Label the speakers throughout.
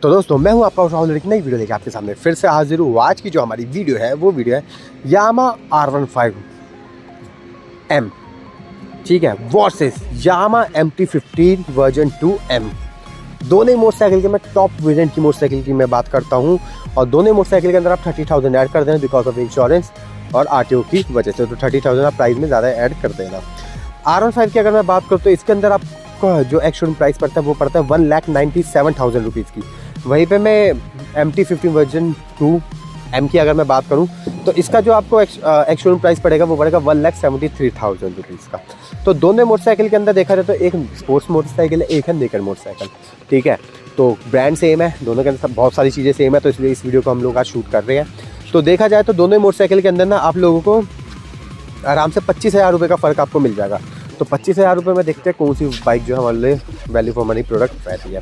Speaker 1: तो दोस्तों मैं हूं आपका राहुल, एक नई वीडियो लेके आपके सामने फिर से हाजिर हूँ। आज की जो हमारी वीडियो है वो वीडियो है यामा R15M, ठीक है, वर्सेस यामा MT-15 वर्जन 2M। दोनों ही मोटरसाइकिल के मैं टॉप वेरिएंट की मोटरसाइकिल की मैं बात करता हूँ और दोनों मोटरसाइकिल के अंदर आप 30,000 ऐड कर देना बिकॉज ऑफ इंश्योरेंस और RTO की वजह से, तो 30,000 आप प्राइस में ज़्यादा ऐड कर देना। R15 की अगर मैं बात करूँ तो इसके अंदर आपको जो एक्स-शोरूम प्राइस पड़ता है वो पड़ता है 1,97,000 रुपीज़ की। वहीं पे मैं MT-15 वर्जन 2M की अगर मैं बात करूं तो इसका जो आपको एक्स शोरूम प्राइस पड़ेगा वो पड़ेगा 1,73,000 रुपीज़ का। तो दोनों मोटरसाइकिल के अंदर देखा जाए तो एक स्पोर्ट्स मोटरसाइकिल है, एक है नेकेड मोटरसाइकिल, ठीक है। तो ब्रांड सेम है, दोनों के अंदर बहुत सारी चीज़ें सेम है, तो इसलिए इस वीडियो को हम लोग आज शूट कर रहे हैं। तो देखा जाए तो दोनों मोटरसाइकिल के अंदर ना आप लोगों को आराम से 25,000 रुपये का फ़र्क आपको मिल जाएगा। तो 25,000 रुपये में देखते हैं कौन सी बाइक जो है हमारे लिए वैल्यू फॉर मनी प्रोडक्ट रहती है।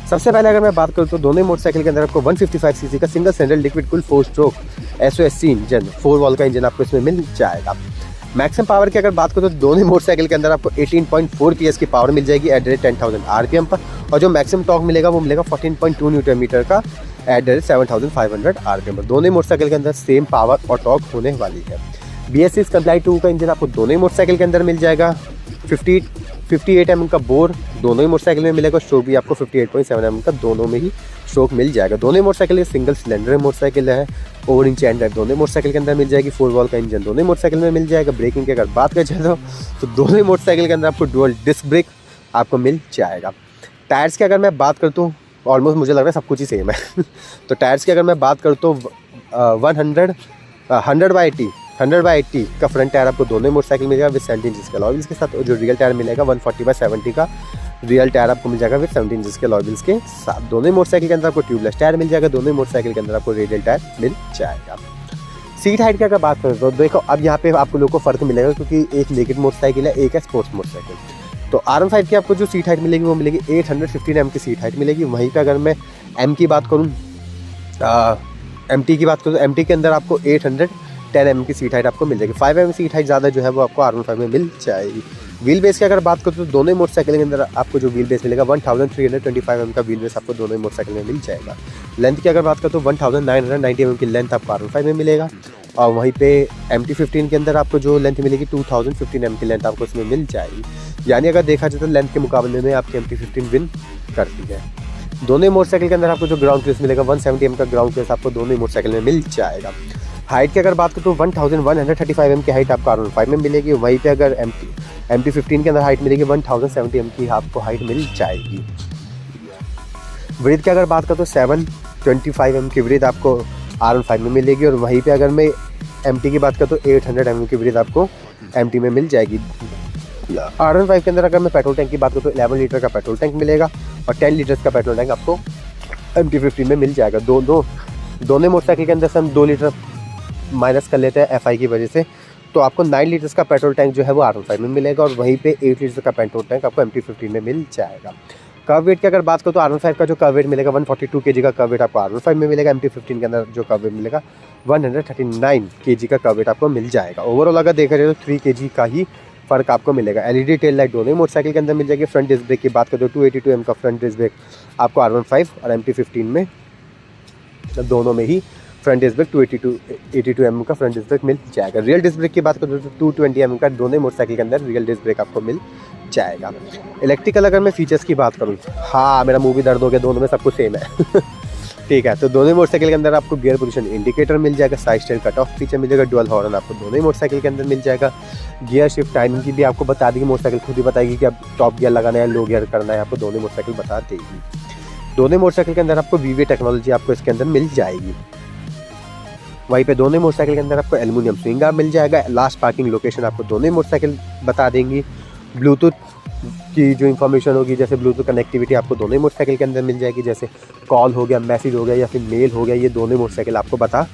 Speaker 1: सबसे पहले अगर मैं बात करूँ तो दोनों मोटरसाइकिल के अंदर आपको 155 सीसी का single cylinder liquid cooled 4 stroke SOSC engine, 4 valve का इंजन आपको इसमें मिल जाएगा। मैक्सिमम पावर की अगर बात करूँ तो दोनों मोटरसाइकिल के अंदर आपको 18.4 PS की पावर मिल जाएगी एट 10,000 RPM पर, और जो मैक्सिमम टॉर्क मिलेगा वो मिलेगा 14.2 न्यूटन मीटर का एट 7,500 RPM पर। दोनों मोटरसाइकिल के अंदर सेम पावर और टॉर्क होने वाली है। BS6 कंप्लाई 2 का इंजन आपको दोनों ही मोटरसाइकिल के अंदर मिल जाएगा। 58 mm का बोर दोनों ही मोटरसाइकिल में मिलेगा। स्ट्रोक भी आपको 58.7 mm का दोनों में ही स्ट्रोक मिल जाएगा। दोनों ही मोटरसाइकिल सिंगल सिलेंडर मोटरसाइकिल है। ओवर इंच एंड ड्राइव दोनों मोटरसाइकिल के अंदर मिल जाएगी। 4 वॉल्व का इंजन दोनों ही मोटरसाइकिल में मिल जाएगा। ब्रेकिंग की अगर बात करें तो दोनों ही मोटरसाइकिल के अंदर आपको डुअल डिस्क ब्रेक आपको मिल जाएगा। टायर्स की अगर मैं बात करता हूँ, ऑलमोस्ट मुझे लग रहा है सब कुछ ही सेम है तो टायर्स की अगर मैं बात करता हूँ 100/80 का फ्रंट टायर आपको दोनों मोटरसाइकिल मिलेगा विद 17 इंच के अलॉय व्हील्स के साथ। जो रियल टायर मिलेगा 140/70 का रियल टायर आपको मिल जाएगा विद 17 इंच के अलॉय व्हील्स के साथ। दोनों मोटरसाइकिल के अंदर आपको ट्यूबलेस टायर मिल जाएगा। दोनों मोटरसाइकिल के अंदर आपको रेडियल टायर मिल जाएगा। सीट हाइट की अगर बात करें तो देखो अब यहाँ पे आपको लोगों को फर्क मिलेगा क्योंकि एक नेकेड मोटरसाइकिल है, एक है स्पोर्ट्स मोटरसाइकिल। तो R15 की आपको जो सीट हाइट मिलेगी वो मिलेगी 815 mm की सीट हाइट मिलेगी। वहीं पर अगर मैं M की बात करूँ, MT की बात करूँ तो MT के अंदर आपको 810 mm की सीट हाइट आपको मिल जाएगी। 5 mm सीट हाइट ज़्यादा जो है वो आपको R15 में मिल जाएगी। व्हील बेस की अगर बात करूँ तो दोनों ही मोटरसाइकिल के अंदर आपको जो व्हील बेस मिलेगा 1325 mm का व्हील बेस आपको दोनों ही मोटरसाइकिल में मिल जाएगा। लेंथ की अगर बात करूँ तो 1990 mm की लेंथ आपको R15 में मिलेगा, और वहीं पे MT-15 के अंदर आपको जो लेंथ मिलेगी 2015 mm की लेंथ आपको इसमें मिल जाएगी। यानी अगर देखा जाए तो लेंथ के मुकाबले में आपकी MT-15 विन करती है। दोनों ही मोटरसाइकिल के अंदर आपको जो ग्राउंड क्लियरेंस मिलेगा 170 mm का ग्राउंड क्लियरेंस आपको दोनों ही मोटरसाइकिल में मिल जाएगा। हाइट की अगर बात करूँ तो 1135 mm की हाइट आपको R15 में मिलेगी। वहीं पे अगर MT-15 के अंदर हाइट मिलेगी 1070 mm की आपको हाइट मिल जाएगी। ब्रीथ की अगर बात करूँ तो 725 mm की ब्रीथ आपको R15 में मिलेगी, और वहीं पे अगर मैं MT की बात करूँ तो 800 mm की ब्रीथ आपको MT में मिल जाएगी। R15 के अंदर अगर मैं पेट्रोल टैंक की बात करूँ तो 11 लीटर का पेट्रोल टैंक मिलेगा और 10 लीटर का पेट्रोल टैंक आपको MT-15 में मिल जाएगा। दोनों मोटरसाइकिल के अंदर से हम 2 लीटर माइनस कर लेते हैं FI की वजह से, तो आपको 9 लीटर्स का पेट्रोल टैंक जो है वो R15 में मिलेगा, और वहीं पे 8 लीटर का पेट्रोल टैंक आपको MT-15 में मिल जाएगा। कर्व वेट की अगर बात करूँ तो R15 का जो कर्व वेट मिलेगा 142 kg का कर्व वेट आपको R15 में मिलेगा। MT-15 के अंदर जो कर्व वेट मिलेगा 139 kg का कर्व वेट आपको मिल जाएगा। ओवरऑल अगर देखा जाए तो 3 kg का ही फ़र्क आपको मिलेगा। LED टेल लाइट दोनों ही मोटरसाइकिल के अंदर मिल जाएगी। फ्रंट डिस्क ब्रेक की बात करें तो 282 mm का फ्रंट डिस्क ब्रेक आपको R15 और MT-15 में दोनों में ही फ्रंट डिस्क ब्रेक 82 mm का फ्रंट डिस्क ब्रेक मिल जाएगा। रियल डिस्क ब्रेक की बात करें तो 220 mm का दोनों मोटरसाइकिल के अंदर रियल डिस्क ब्रेक आपको मिल जाएगा। इलेक्ट्रिकल अगर मैं फीचर्स की बात करूँ, हाँ मेरा मुंह भी दर्द हो गया, दोनों में सब कुछ सेम है ठीक है। तो दोनों मोटरसाइकिल के अंदर आपको गियर पोजीशन इंडिकेटर मिल जाएगा। Side stand cut off feature मिल जाएगा। डुअल हॉर्न आपको दोनों ही मोटरसाइकिल के अंदर मिल जाएगा। गियर शिफ्ट टाइमिंग की भी आपको बता देगी मोटरसाइकिल, खुद ही बताएगी कि अब टॉप गियर लगाना है, लो गियर करना है, आपको दोनों मोटरसाइकिल बता देगी। दोनों मोटरसाइकिल के अंदर आपको VVA टेक्नोलॉजी आपको इसके अंदर मिल जाएगी। वहीं पे दोनों मोटरसाइकिल के अंदर आपको एल्युमिनियम स्विंग आर्म मिल जाएगा। लास्ट पार्किंग लोकेशन आपको दोनों ही मोटरसाइकिल बता देंगी। ब्लूटूथ की जो इन्फॉर्मेशन होगी, जैसे ब्लूटूथ कनेक्टिविटी आपको दोनों ही मोटरसाइकिल के अंदर मिल जाएगी। जैसे कॉल हो गया, मैसेज हो गया या फिर मेल हो गया, ये दोनों मोटरसाइकिल आपको बता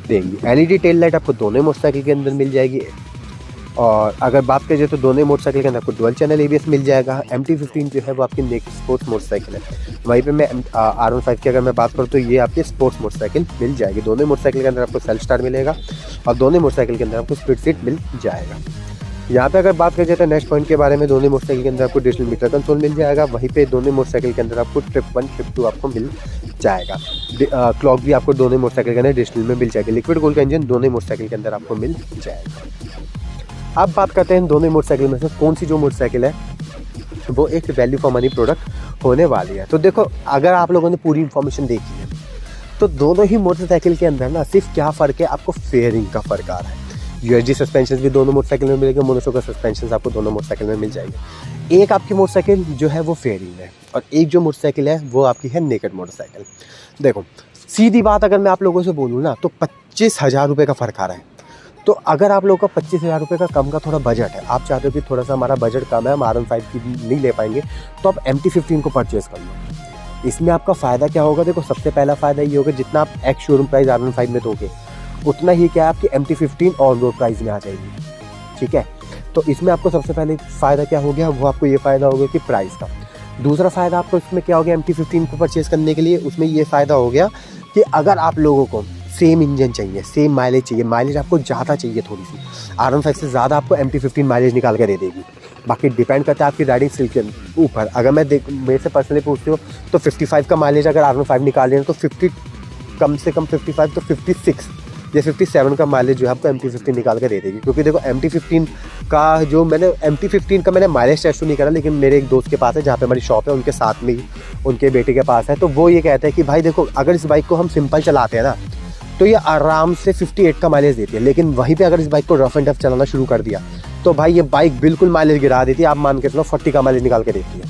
Speaker 1: देंगी। LED टेल लाइट आपको दोनों मोटरसाइकिल के अंदर मिल जाएगी। और अगर बात करें तो दोनों मोटरसाइकिल के अंदर आपको डुअल चैनल ABS मिल जाएगा। MT-15 जो है वो आपकी नेकेड स्पोर्ट्स मोटरसाइकिल है। वहीं पे मैं R15 की अगर मैं बात करूँ तो ये आपकी स्पोर्ट्स मोटरसाइकिल मिल जाएगी। दोनों मोटरसाइकिल के अंदर आपको सेल्फ स्टार्ट मिलेगा और दोनों मोटरसाइकिल के अंदर आपको स्पीड सीट मिल जाएगा। यहाँ पे अगर बात करें तो नेक्स्ट पॉइंट के बारे में, दोनों मोटरसाइकिल के अंदर आपको डिजिटल मीटर कंसोल मिल जाएगा। वहीं पे दोनों मोटरसाइकिल के अंदर आपको ट्रिप 1 ट्रिप 2 आपको मिल जाएगा। क्लॉक भी आपको दोनों मोटरसाइकिल के अंदर एडिशनल में मिल जाएगी। लिक्विड गोल्ड का इंजन दोनों मोटरसाइकिल के अंदर आपको मिल जाएगा। अब बात करते हैं दोनों मोटरसाइकिल में से कौन सी जो मोटरसाइकिल है वो एक वैल्यू फॉर मनी प्रोडक्ट होने वाली है। तो देखो, अगर आप लोगों ने पूरी इन्फॉर्मेशन देखी है तो दोनों ही मोटरसाइकिल के अंदर ना सिर्फ क्या फ़र्क है, आपको फेयरिंग का फ़र्क आ रहा है। यूएसडी सस्पेंशन भी दोनों मोटरसाइकिल में मिलेंगे, मोनोशॉक का सस्पेंशन आपको दोनों मोटरसाइकिल में मिल जाएंगे। एक आपकी मोटरसाइकिल जो है वो फेयरिंग है और एक जो मोटरसाइकिल है वो आपकी है नेकेड मोटरसाइकिल। देखो, सीधी बात अगर मैं आप लोगों से बोलूँ ना तो 25,000 रुपये का फ़र्क आ रहा है। तो अगर आप लोगों का 25,000 रुपये का कम का थोड़ा बजट है, आप चाहते हो कि थोड़ा सा हमारा बजट कम है, हम R15 की नहीं ले पाएंगे, तो आप MT15 को परचेज़ कर लो। इसमें आपका फ़ायदा क्या होगा? देखो, सबसे पहला फ़ायदा ये होगा जितना आप एक्स शोरूम प्राइस R15 में दोगे उतना ही क्या आपकी MT15 ऑन रोड प्राइस में आ जाएगी। ठीक है, तो इसमें आपको सबसे पहले फ़ायदा क्या हो गया? वो आपको ये फ़ायदा हो गया कि प्राइस का। दूसरा फ़ायदा आपको इसमें क्या हो गया MT15 को परचेज़ करने के लिए? उसमें ये फ़ायदा हो गया कि अगर आप लोगों को सेम इंजन चाहिए, सेम माइलेज चाहिए, माइलेज आपको ज़्यादा चाहिए थोड़ी सी, R15 से ज़्यादा आपको MT15 माइलेज निकाल कर दे देगी। बाकी डिपेंड करता है आपकी राइडिंग स्किल के ऊपर। अगर मेरे से पर्सनली पूछते हो तो 55 का माइलेज अगर R15 निकाल रहे हैं तो 50 कम से कम 55 तो 56 या 57 का माइलेज जो है आपको MT15 निकाल कर दे देगी। क्योंकि देखो, MT15 का मैंने माइलेज टेस्ट तो नहीं करा, लेकिन मेरे एक दोस्त के पास है जहाँ पे हमारी शॉप है, उनके साथ में ही उनके बेटे के पास है। तो वो ये कहते हैं कि भाई देखो, अगर इस बाइक को हम सिंपल चलाते हैं ना तो ये आराम से 58 का माइलेज देती है, लेकिन वहीं पे अगर इस बाइक को रफ एंड टफ चलाना शुरू कर दिया तो भाई ये बाइक बिल्कुल माइलेज गिरा देती है। आप मान के चलो 40 का माइलेज निकाल के देती है।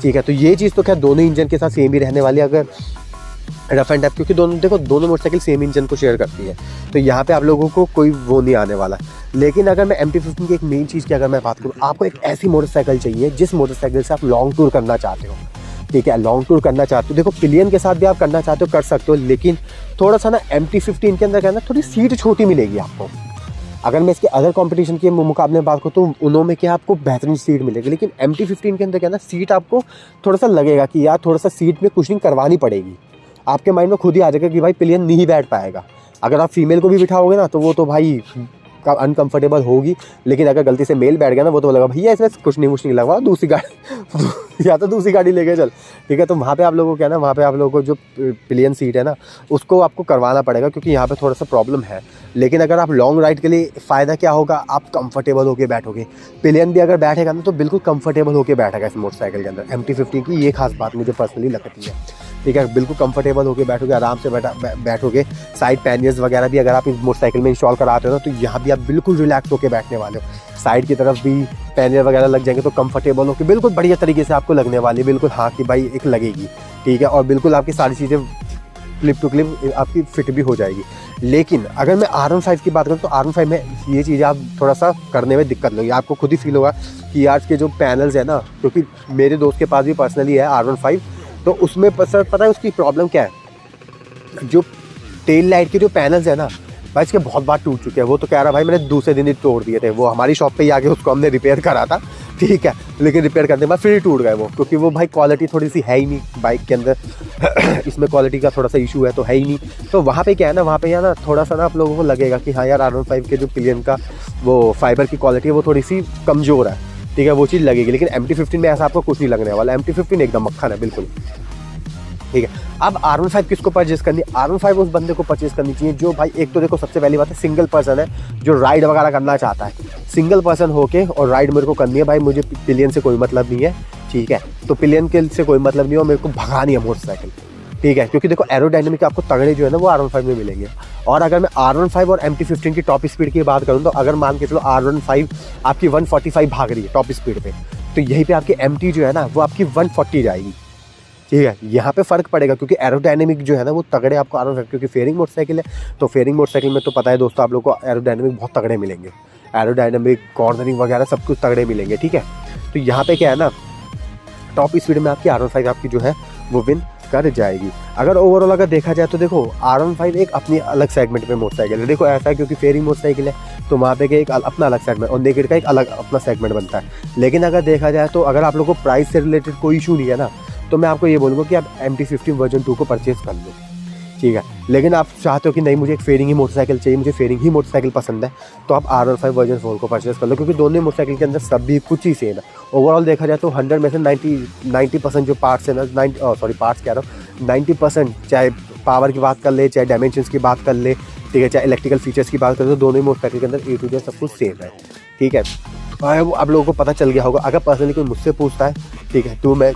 Speaker 1: ठीक है, तो ये चीज़ तो क्या दोनों इंजन के साथ सेम ही रहने वाली है अगर रफ एंड टफ, क्योंकि दोनों मोटरसाइकिल सेम इंजन को शेयर करती है, तो यहाँ पे आप लोगों को कोई वो नहीं आने वाला। लेकिन अगर मैं MT15 की एक मेन चीज़ की अगर मैं बात करूँ, आपको एक ऐसी मोटरसाइकिल चाहिए जिस मोटरसाइकिल से आप लॉन्ग टूर करना चाहते हो। ठीक है, लॉन्ग टूर करना चाहते हो, देखो पिलियन के साथ भी आप करना चाहते हो कर सकते हो, लेकिन थोड़ा सा ना MT15 के अंदर क्या है ना, थोड़ी सीट छोटी मिलेगी आपको। अगर मैं इसके अदर कंपटीशन के मुकाबले में बात करूँ तो उनमें क्या आपको बेहतरीन सीट मिलेगी, लेकिन MT15 के अंदर क्या ना सीट आपको थोड़ा सा लगेगा कि यार थोड़ा सा सीट में कुशनिंग करवानी पड़ेगी। आपके माइंड में खुद ही आ जाएगा कि भाई पिलियन नहीं बैठ पाएगा। अगर आप फीमेल को भी बिठाओगे ना तो वो तो भाई अनकंफर्टेबल होगी, लेकिन अगर गलती से मेल बैठ गया ना वो तो बोलेगा भैया इसमें कुछ नहीं लगवा, दूसरी गाड़ी या तो दूसरी गाड़ी लेके चल। ठीक है, तो वहाँ पे आप लोगों को क्या ना, वहाँ पे आप लोगों को जो पिलियन सीट है ना उसको आपको करवाना पड़ेगा, क्योंकि यहाँ पे थोड़ा सा प्रॉब्लम है। लेकिन अगर आप लॉन्ग राइड के लिए फ़ायदा क्या होगा, आप कंफर्टेबल होकर बैठोगे। पिलियन भी अगर बैठेगा ना तो बिल्कुल कंफर्टेबल होकर बैठेगा इस मोटरसाइकिल के अंदर। MT15 की ये खास बात मुझे पर्सनली लगती है। ठीक है, बिल्कुल कंफर्टेबल होकर बैठोगे, आराम से बैठोगे। साइड पैनियर्स वगैरह भी अगर आप इस मोटरसाइकिल में इंस्टॉल कराते हो ना तो यहाँ भी आप बिल्कुल रिलैक्स होकर बैठने वाले हो। साइड की तरफ भी पैनियर वगैरह लग जाएंगे तो कंफर्टेबल होकर बिल्कुल बढ़िया तरीके से आपको लगने वाली है। बिल्कुल हाँ कि भाई एक लगेगी। ठीक है, और बिल्कुल आपकी सारी चीज़ें क्लिप टू क्लिप आपकी फिट भी हो जाएगी। लेकिन अगर मैं R15 की बात करूँ तो R15 में ये चीज़ें आप थोड़ा सा करने में दिक्कत लगी, आपको खुद ही फील होगा कि यार के जो पैनल्स है ना, क्योंकि मेरे दोस्त के पास भी पर्सनली है R15, तो उसमें पता है उसकी प्रॉब्लम क्या है? जो टेल लाइट के जो पैनल्स है ना भाई इसके बहुत बार टूट चुके हैं। वो तो कह रहा भाई मैंने दूसरे दिन ही तोड़ दिए थे। वो हमारी शॉप पे ही आके उसको हमने रिपेयर करा था। ठीक है, लेकिन रिपेयर करने के बाद फिर ही टूट गए वो, क्योंकि वो भाई क्वालिटी थोड़ी सी है ही नहीं बाइक के अंदर। इसमें क्वालिटी का थोड़ा सा इशू है तो है ही नहीं। तो वहाँ पे क्या है ना, वहाँ पे ना थोड़ा सा ना आप लोगों को लगेगा कि हाँ यार R15 के जो पिलियन का वो फाइबर की क्वालिटी है वो थोड़ी सी कमज़ोर है। ठीक है, वो चीज़ लगेगी। लेकिन MT15 में ऐसा आपको कुछ नहीं लगने वाला। MT15 एकदम मक्खन है बिल्कुल। ठीक है, अब R15 किसको परचेज करनी है? R15 उस बंदे को परचेज करनी चाहिए जो भाई, एक तो देखो सबसे पहली बात है सिंगल पर्सन है जो राइड वगैरह करना चाहता है। सिंगल पर्सन होके और राइड मेरे को करनी है भाई, मुझे पिलियन से कोई मतलब नहीं है। ठीक है, तो पिलियन के से कोई मतलब नहीं है और मेरे को भगानी है मोटरसाइकिल। ठीक है, क्योंकि देखो एरोडायनेमिक आपको तगड़े जो है ना वो R15 में मिलेंगे। और अगर मैं R15 और MT15 की टॉप स्पीड की बात करूँ तो अगर मान के चलो R15 आपकी 145 भाग रही है टॉप स्पीड पे, तो यहीं पे आपकी MT जो है ना वो आपकी 140 जाएगी। ठीक है, यहाँ पे फ़र्क पड़ेगा क्योंकि एरोडायनेमिक जो है ना वो तगड़े आपको R15, क्योंकि फेयरिंग मोटरसाइकिल है तो फेयरिंग मोटरसाइकिल में तो पता है दोस्तों आप लोग को एरोडायनेमिक बहुत तगड़े मिलेंगे। एरोडायनेमिक कॉर्नरिंग वगैरह सब कुछ तगड़े मिलेंगे। ठीक है, तो यहाँ पे क्या है ना, टॉप स्पीड में आपकी R15 आपकी जो है वो विन कर जाएगी। अगर ओवरऑल अगर देखा जाए तो देखो R15 एक अपनी अलग सेगमेंट में मोटरसाइकिल है। देखो ऐसा है क्योंकि फेयरिंग मोटरसाइकिल है तो वहाँ पे एक अपना अलग सेगमेंट और नेकेड का एक अलग अपना सेगमेंट बनता है। लेकिन अगर देखा जाए तो अगर आप लोग को प्राइस से रिलेटेड कोई इशू नहीं है ना तो मैं आपको ये बोलूँगा कि आप MT15 वर्जन 2 को परचेज़ कर लो। ठीक है, लेकिन आप चाहते हो कि नहीं मुझे एक फेयरिंग ही मोटरसाइकिल चाहिए, मुझे फेयरिंग ही मोटरसाइकिल पसंद है, तो आप R15 वर्जन 4 को परचेज़ कर लो, क्योंकि दोनों मोटरसाइकिल के अंदर सभी कुछ ही सेम है। ओवरऑल देखा जाए तो 100 में से 90% जो पार्ट्स है ना, पार्ट्स कह रहा हूँ 90%, चाहे पावर की बात कर ले, चाहे डायमेंशंस की बात कर ले, ठीक है, चाहे इलेक्ट्रिकल फीचर्स की बात कर ले, तो दोनों ही मोटरसाइकिल के अंदर ए टू जेड सब कुछ सेम है, ठीक है। और आप लोगों को पता चल गया होगा। अगर पर्सनली कोई मुझसे पूछता है, ठीक है, तो मैं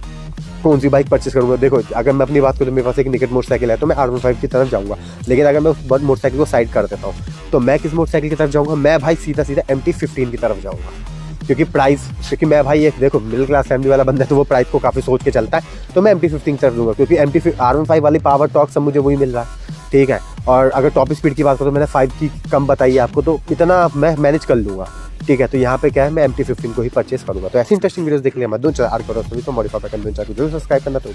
Speaker 1: कौन सी बाइक परचेस करूँगा, देखो अगर मैं अपनी बात करूँ तो मेरे पास एक निकट मोटरसाइकिल है, तो मैं R15 की तरफ जाऊँगा। लेकिन अगर मैं उस मोटरसाइकिल को साइड कर देता हूँ, तो मैं किस मोटरसाइकिल की तरफ जाऊँगा, मैं भाई सीधा MT-15 की तरफ जाऊँगा। क्योंकि मैं भाई एक देखो मिडिल क्लास फैमिली वाला बंदा है, तो वो प्राइस को काफ़ी सोच के चलता है, तो मैं MT-15 की तरफ दूँगा, क्योंकि R15 वाली पावर टॉर्क सब मुझे वही मिल रहा है, ठीक है। और अगर टॉप स्पीड की बात करूँ तो मैंने 5 की कम बताई है आपको, तो इतना मैं मैनेज कर लूँगा, ठीक है। तो यहाँ पे क्या है, मैं MT-15 को ही परचेस करूँगा। तो ऐसी इंटरेस्टिंग वीडियोस देखने मत दो, 4 करोड़ तो मॉडिफाई कर दो, सब्सक्राइब करना तो